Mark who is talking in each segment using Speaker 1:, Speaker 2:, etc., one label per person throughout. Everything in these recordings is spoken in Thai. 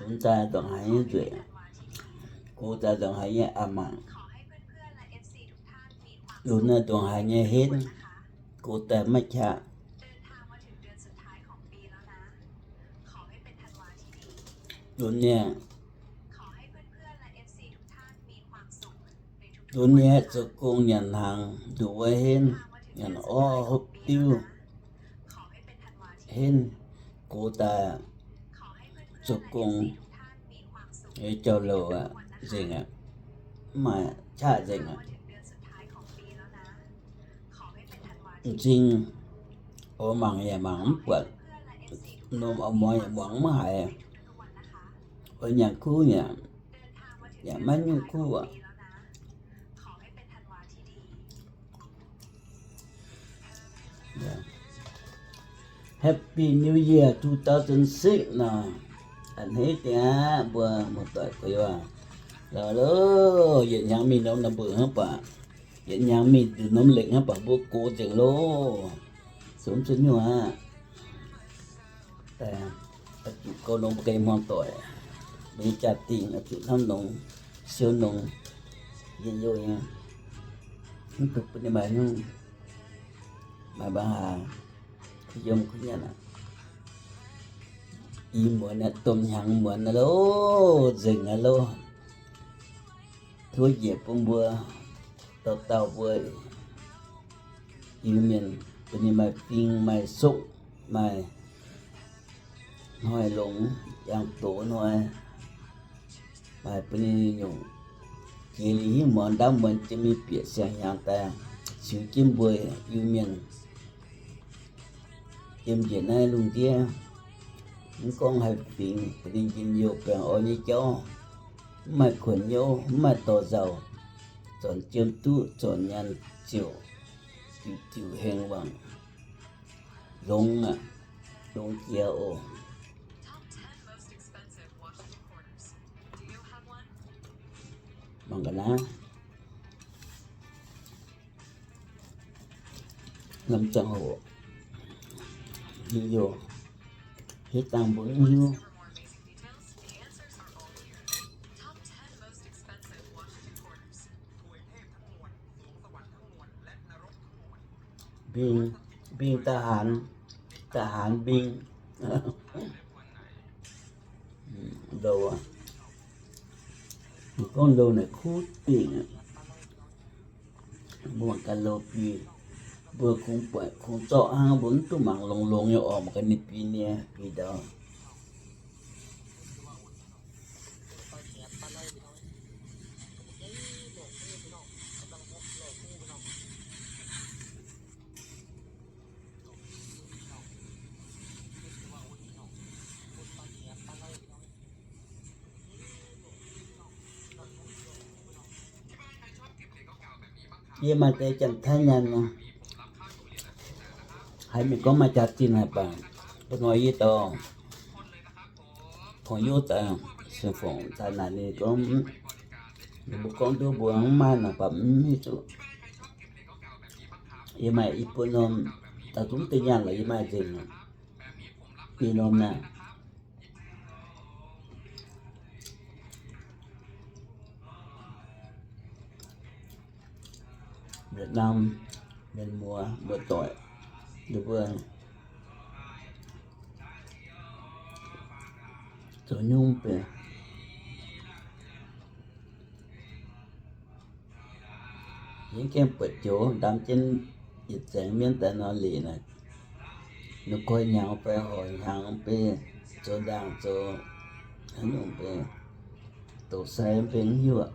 Speaker 1: chúng taต้องให้ด้วยกูจะต้องให้อามังรุ่นน่ะต้องให้เห็นกูแต่ไม่ใช่รุ่นเนี่ยรุ่นเนี่ยจะคงยันทางดูไว้เห็นยันอ้อฮบติ้วเห็นกูแต่จะคงไอ้เจ้าโลอ่ะจริงอ่ะไม่ใช่จริงอ่ะจริงโอ้มังอย่ามังเปิดนมเอาหมอยหวังมาให้โอ้อย่างคู่เนี่ยอย่างมันอยู่คู่อ่ะHappy New Year 2006 นะอันนี้เนี่ยบัวหมดตัวก็ว่าแล้วอย่างยังมีน้ำเบื่อฮะป่ะอย่างยังมีน้ำเหล็กฮะป่ะบัวโกจังโลสมสุดอยู่ฮะแต่จุดก็ลงเกมมองต่อยมีจัดติ่งจุดน้ำลงเสียวลงเย็นโยยฮะมันถูกเป็นแบบนู้นมาบ้าขยมขยันอ่ะอีเหมือนต้มยำเหมือนนะโลจึงนะโลทั่วเหยียบปงบัวเต่าบัวอีเมียนเป็นไม้ปิ้งไม้สุกไม้ห้อยหลงอย่างโตหน่อยไม้เป็นอยู่กีรีเหมือนดำเหมือนจะมีเปียกเสียงอย่างแต่ชื่อกิมบัวอีเมียนEm chỉ nay luôn kia những con hạt phiền đi nhìn vô bèn ở như chó mà khuẩn nhô mà to giàu chọn chêm tu chọn nhàn chiều chiều hèn bằng lông à lông kia ô bằng cái ná ngâm chân hộ vô hết tăng bữa nhiêu biên ta hàn biên đồ à con đồ này khút tiền buồn cả lô pi vừa cũng cho hang bốn tu mạng lồng như ở một cái nếp nè vì đó ये मते चंथाnya no hai mình có mà chặt tin hai bạn tôi nói với tao còn vô ta sư phụ ta này thì có một con đứa buồn mà là bấm như chỗ vậy mà ít bữa nôm ta cũng tự nhiên là vậy mà gì đi nôm nè Việt Nam bên mùa tội được vừa cho nhung về những cái bật chỗ đám trên dịch trạng miếng tại nó lì này nó coi nhau về hồi hàng về cho đàng cho nhung về tổ xe bên hiu ạ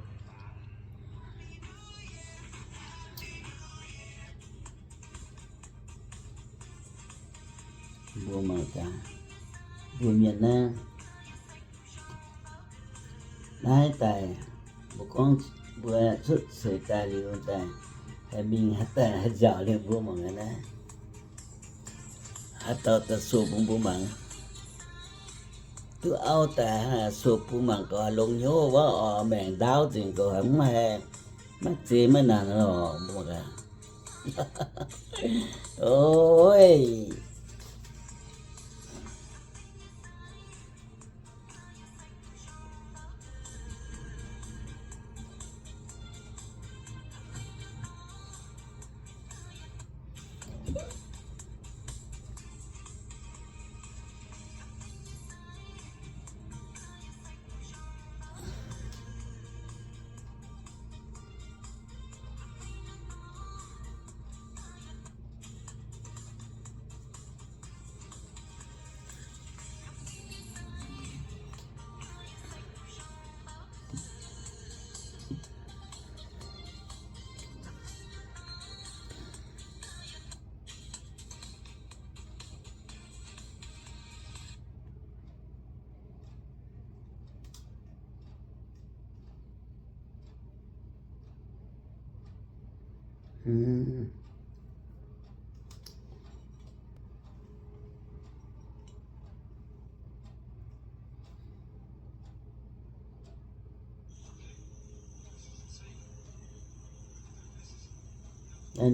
Speaker 1: bùa mà cả bùa miền Nam lái tài một con bùa xuất sợi tài liền tài hay mình hát tài hát dạo liền bùa mà người này hát tao ta sụp bùa bằng cứ ao tài sụp bùa bằng có lông nhô quá ở mèn đau thì có hẳn mà mắt gì mới nản rồi bùa cả ôi anh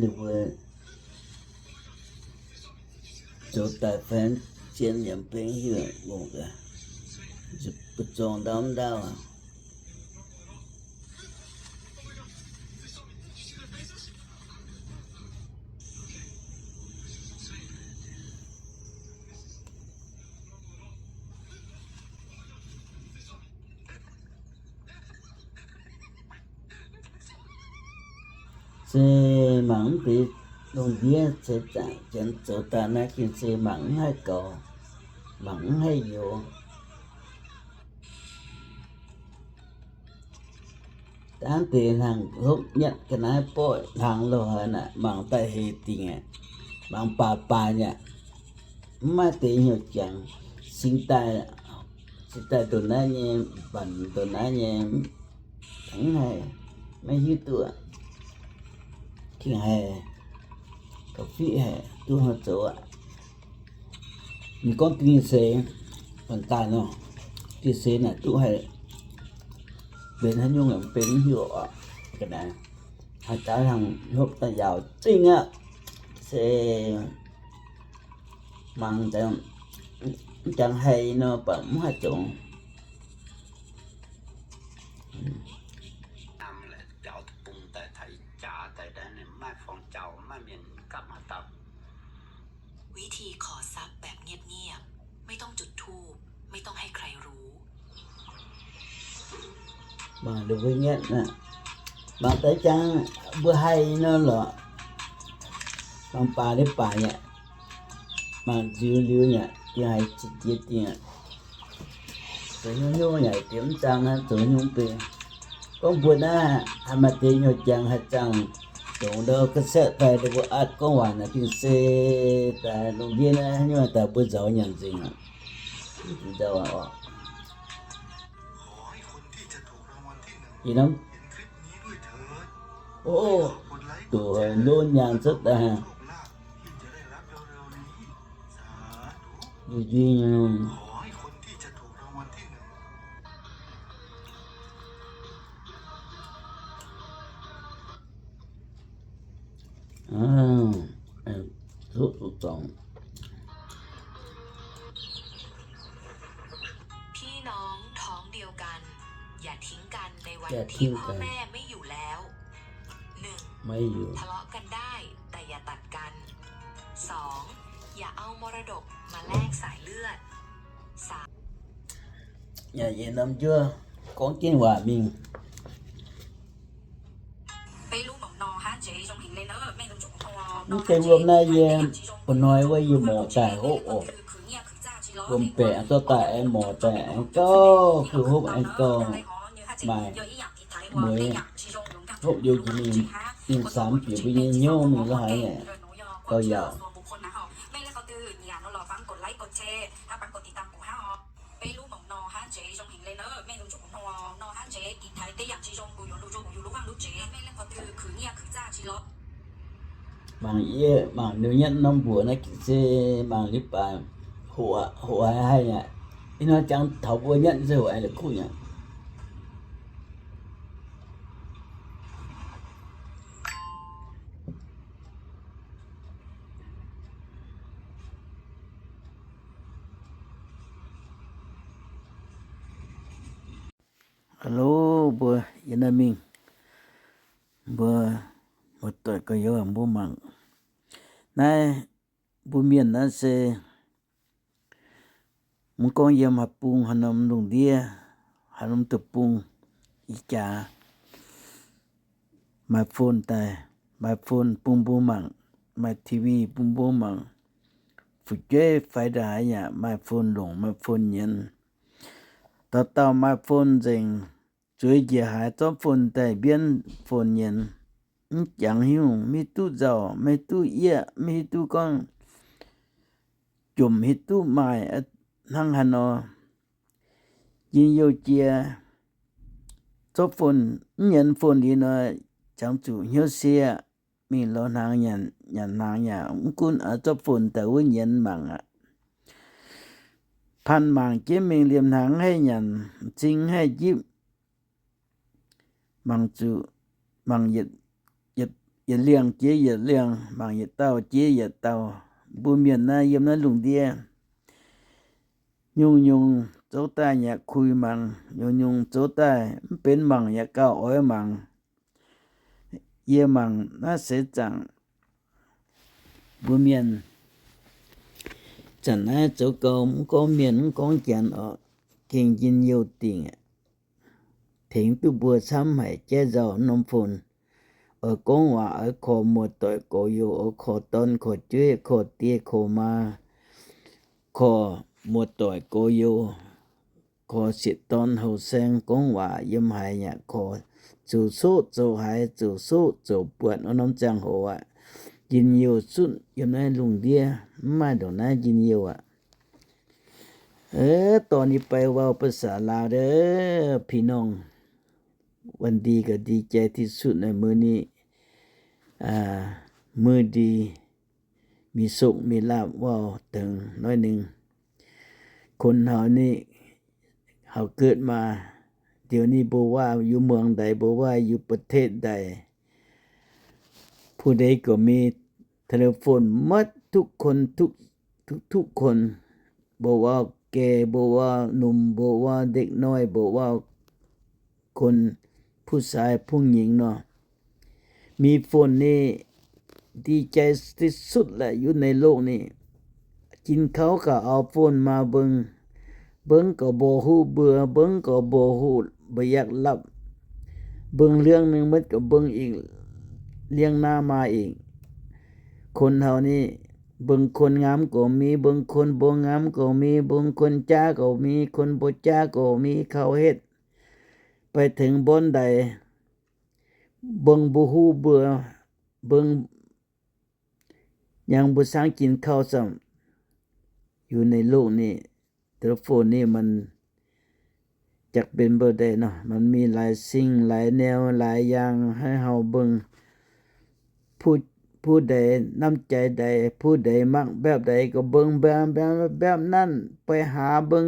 Speaker 1: được vừa chỗ tài phán trên nhậm phén hiệu một cả giúp bật tròn đám đau à xe mảng thì đồng địa sẽ chạy chân chỗ ta nãy kia xe mảng hay cò mảng hay vô tán tiền hàng hút nhận cái này bội hàng lô hả nè mảng tay hệ tiền mảng bà nhá mà tiền nhiều chẳng sinh tay đồ ná nhé bẩn đồ ná nhé thắng này mấy hiếu tuổi khi hè cà phê hè tôi hợp chỗ ạ mình có tiền xe phần tài nó tiền xe này tôi hay bên hết nhung ở bên hiệu ạ cái này hai trái thằng hộp ta giàu tinh ạ xe mang chẳng hay nó bấm hai chỗ
Speaker 2: วิธีขอทรัพย์แบบเงียบๆไม่ต้องจุดธูปไม่ต้องให้ใครรู้
Speaker 1: mà được với nhất nè mà tới chăng bữa hay nó là bằng bà đấy bà nhỉ mà dư lưu nhỉ cái hay chết nhỉ tôi nhung nhỉ kiếm trang nó tôi nhung tiền con buồn á hay mà tiền nhồi chăng hay chăng chúng đó cái set phải được ắt con hoàn là cái xe tại đồng viên á nhưng mà tại bữa giàu nhận gì à giàu à gì lắm ô tuổi luôn nhàn rất là duy nhau rất tốt trọng
Speaker 2: พี่น้องท้องเดียวกันอย่าทิ้งกันในวัน
Speaker 1: อย่าทิ้
Speaker 2: ที่
Speaker 1: ง
Speaker 2: พ่
Speaker 1: กั
Speaker 2: อน แม่ไม่อยู่แล้ว
Speaker 1: ไม่อยู่
Speaker 2: 1. ทะเลาะกันได้แต่อย่าตัดกัน 2. อย่าเอามรดกมาแลกสายเลือด 3.
Speaker 1: nhà về năm chưa có kiến hòa mình
Speaker 2: ไปรู้บอกนอฮะเจจงหินเลยเนอะแม่ต้องจุกนอ
Speaker 1: những cái hôm nay về còn nói với yêu mỏ tài hỗ gồm bẻ cho tại em mỏ tài anh có cứ hút anh có mày mới hút vô chỉ mình tin sám kiểu bây giờ nhô mình có hỏi nè có giờ
Speaker 2: ไม่แล้วก็ตื่นอย่ารอฟังกดไลค์กดแชร์ถ้าปังกดติดตามกูฮะไปรู้บอกนอฮะเจจงหินเลยเนอะแม่ต้องจุกนอฮะเจกินไทยได้อย่างจีจงกูอยู่รู้ว่างรู้เจแม่แล้วก็ตื่นคือเนี่ยคือจ้าจีรถ
Speaker 1: bằng ye bằng nếu nhất năm bữa nó sẽ bằng lip bài hộ hay nhỉ nó chẳng thấu bữa nhất rồi ai là khu nhỉ alo bữa yên là mình bữa một tuổi có yếu bố mặn này bố miền nó sẽ muốn con yếm hạt bung hà nông đồng đĩa hà nông tập bung ý chả my phone tai my phone bung bố mặn my TV bung bố mặn phụ chế phải đại nhá my phone lồng my phone nhân tao my phone dành chuối dẻ hại cho phone tai biến phone nhân chẳng hiểu mi tu giàu mi tu ia mi tu con chùm hít tu mai thằng hà nó nhìn yêu chia cho phone nhân phone đi nó chẳng chủ nhớ xe มีโลนางยันนางอย่ากุนอาจจะฝนแต่ว่าเย็นมังอ่ะพันมังเจมิงเลียมนางให้ยันจริงให้ยิบมังจูมังยัดเลี้ยงเจียยัดเลี้ยงมังยัดเต้าเจียยัดเต้าบุเมียนนาเยี่ยมนั้นลุงเดียยุงโจตายอยากคุยมังยุงโจตายเป็นมังอยากก้าวอ้อยมังเยี่ยมังน่าเสียจังบุเมียนจันให้เจ้าก็เมียนก็เขียนออกเก่งยินโยติงถึงตัวบัวซ้ำให้เจ้าเจ้านมฝนก็ว่าขอหมดต่อยก็อยู่ขอต้นขอจุ้ยขอเตี้ยขอมาขอหมดต่อยก็อยู่ขอสิตอนเฮาแสงก็ว่ายิ้มหายเนี่ยขอจูสู้จูหายจูสู้จูปวดน้ำจังหัวยินโยสุดยิ้มให้ลุงเดียไม่ดอกนะยินโยตอนนี้ไปว่าภาษาลาวเด้อพี่น้องวันดีก็ดีใจที่สุดในมื้อนี้มื้อดีมีสุขมีลาภว่าถึงน้อยหนึ่งคนเฮานี่เฮาเกิดมาเดี๋ยวนี้บ่ว่าอยู่เมืองใดบ่ว่าอยู่ประเทศใดผู้ใดก็มีโทรศัพท์หมดทุกคนทุกคนบ่ว่าแก่บ่ว่าหนุ่มบ่ว่าเด็กน้อยบ่ว่าคนผู้ชายผู้หญิงเนาะมีโฟนนี่ดีใจที่สุดแหละอยู่ในโลกนี้กินข้าวก็เอาโฟนมาเบิ่งก็บ่ฮู้เบื่อเบิ่งก็บ่ฮู้บ่อยากหลับเบิ่งเรื่องนึงมันก็เบิ่งอีกเลี้ยงหน้ามาอีกคนเฮานี่เบิ่งคนงามก็มีเบิ่งคนบ่งามก็มีเบิ่งคนจ้าก็มีคนบ่จ้าก็มีเขาเฮ็ดไปถึงบนใดเบิ่งบ่ฮู้เบื่อเบิ่งยังบ่สร้างกินข้าวซ้ำอยู่ในโลกนี้โทรโฟนนี่มันจักเป็นบ่ได้เนาะมันมีหลายสิ่งหลายแนวหลายอย่างให้เฮาเบิ่งผู้ใดน้ำใจใดผู้ใดมักแบบใดก็เบิ่งแบบนั้นไปหาเบิ่ง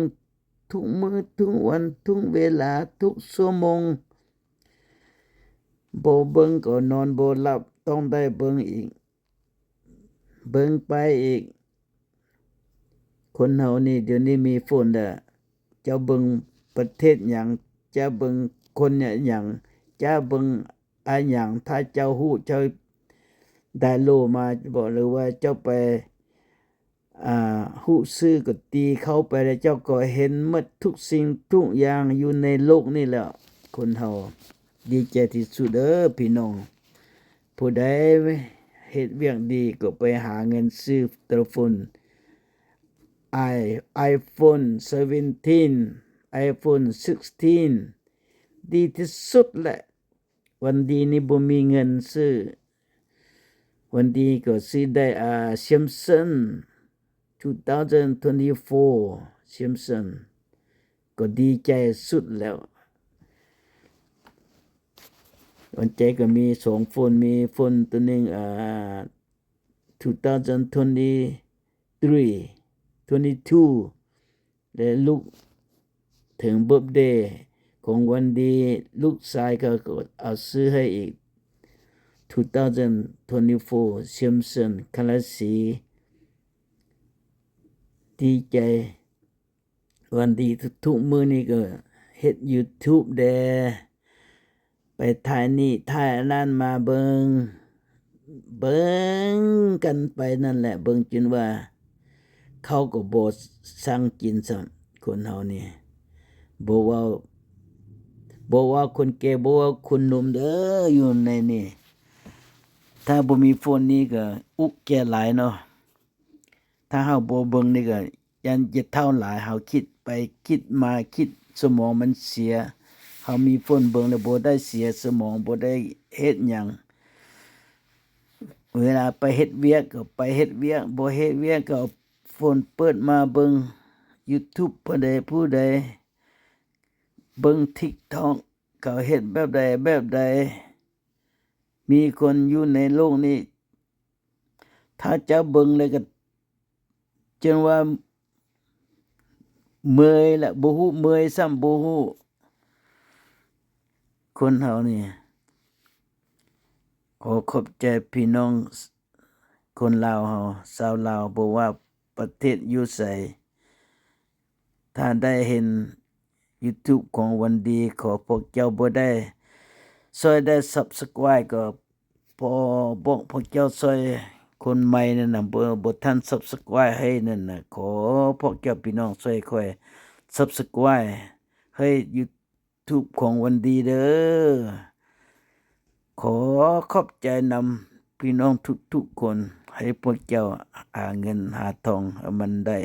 Speaker 1: ทุกมื้อทุกวันทุกเวลาทุกชั่วโมงบ่เบิ่งก็นอนบ่หลับต้องได้เบิ่งอีกเบิ่งไปอีกคนเฮานี่เดี๋ยวนี้มีโฟนแล้วจะเบิ่งประเทศหยังจะเบิ่งคนเนี่ยหยังจะเบิ่งอะหยังถ้าเจ้าฮู้เจ้าได้โลมาบอกเลยว่าเจ้าไปฮู้ซื้อก็ตีเข้าไปแล้วเจ้าก็เห็นหมดทุกสิ่งทุกอย่างอยู่ในโลกนี่แหละคนเฮาดีใจที่สุดเด้อพี่น้องผู้ใดเฮ็ดเวียกดีก็ไปหาเงินซื้อโทรศัพท์iPhone 17 iPhone 16ดีที่สุดแหละวันดีนี่บ่มีเงินซื้อวันดีก็ซื้อได้Samsung 2024 Samsung ก็ดีใจสุดแล้ววันใจก็มี2โฟนมีโฟนตัวนึง2022และลูกถึงเบิร์ธเดย์ของวันดีลูกชายก็เอาซื้อให้อีก2024 Samsung คันละสีดีใจวันดีทุกมื้อนี้ก็เฮ็ด YouTube แดไปถ่ายนี่ถ่ายนั่นมาเบิ่งกันไปนั่นแหละเบิ่งจนว่าเขาก็บ่สั่งกินซ้ำคนเฮานี่บ่ว่าคนแก่บ่ว่าคนหนุ่มเด้ออยู่ในนี่ถ้าบ่มีโฟนนี้ก็อุกแก่หลายเนาะถ้าเฮาบ่เบิ่งนี่ก็ยันจะเท่าหลายเฮาคิดไปคิดมาคิดสมองมันเสียเฮามีโฟนเบิ่งแล้วบ่ได้เสียสมองบ่ได้เฮ็ดหยังเวลาไปเฮ็ดเวียกก็ไปเฮ็ดเวียกบ่เฮ็ดเวียกก็เอาโฟนเปิดมาเบิ่ง YouTube ผู้ใดเบิ่ง TikTok เขาเฮ็ดแบบใด มีคนอยู่ในโลกนี้ถ้าจะเบิ่งเลยก็จนว่าเมื่อยละบ่ฮู้เมื่อยซ้ำบ่ฮู้คนเฮานี่ขอขอบใจพี่น้องคนลาวเฮาชาวลาวบ่ว่าประเทศอยู่ไสถ้าได้เห็น YouTube ของวันดีขอพวกเจ้าบ่ได้ช่วยได้ Subscribe ก็พอบอกพวกเจ้าช่วยคนใหม่นั่นน่ะบ่ทัน Subscribe ให้นั่นน่ะขอพวกเจ้าพี่น้องช่วยค่อย Subscribe ให้ YouTube ของวันดีเด้อขอขอบใจนำพี่น้องทุกๆคนให้พวกเจ้าหาเงินหาทองให้มันได้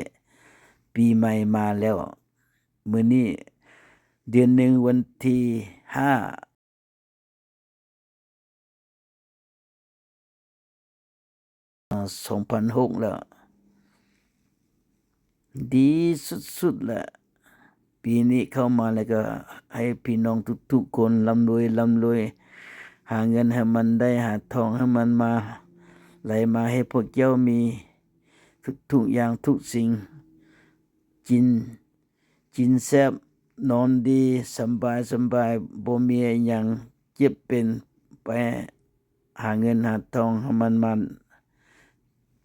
Speaker 1: ปีใหม่มาแล้วมื้อนี้เดือน1วันที่5 2006แล้วดีสุดๆแหละปีนี้เข้ามาแล้วก็ให้พี่น้องทุกๆคนร่ำรวยหาเงินให้มันได้หาทองให้มันมาไหลมาให้พวกเจ้ามีทุกอย่างทุกสิ่งกินแซ่บนอนดีสบายบ่มีอิหยังเจ็บเป็นไปหาเงินหาทองให้มันมา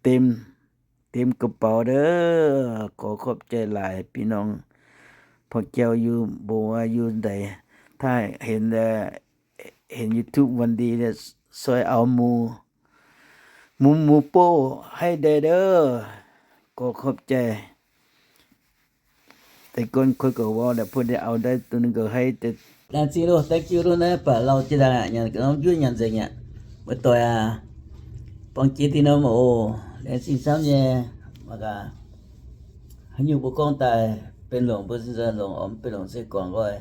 Speaker 1: เต็มกระเป๋าเด้อขอขอบใจหลายพี่น้องพวกเจ้าอยู่บ่ว่าอยู่ใดถ้าเห็น YouTube วันดีเนี่ยช่วยเอาหมูโป้ให้ได้เด้อขอขอบใจแต่ก่อนค่อยก็ว่าแล้วเพิ่นได้เอาได้ตัวนึงก็ให้แต่Thank you luôn đấy, bà lâu chưa đã nhận cái nó vui nhận gì nhỉ? Bữa tối bằng chỉ thì nó mồ, để xin sao nhé, mà cả, hình như bố con tại bên lòng bữa giờ lòng ấm bên lòng sẽ còn rồi.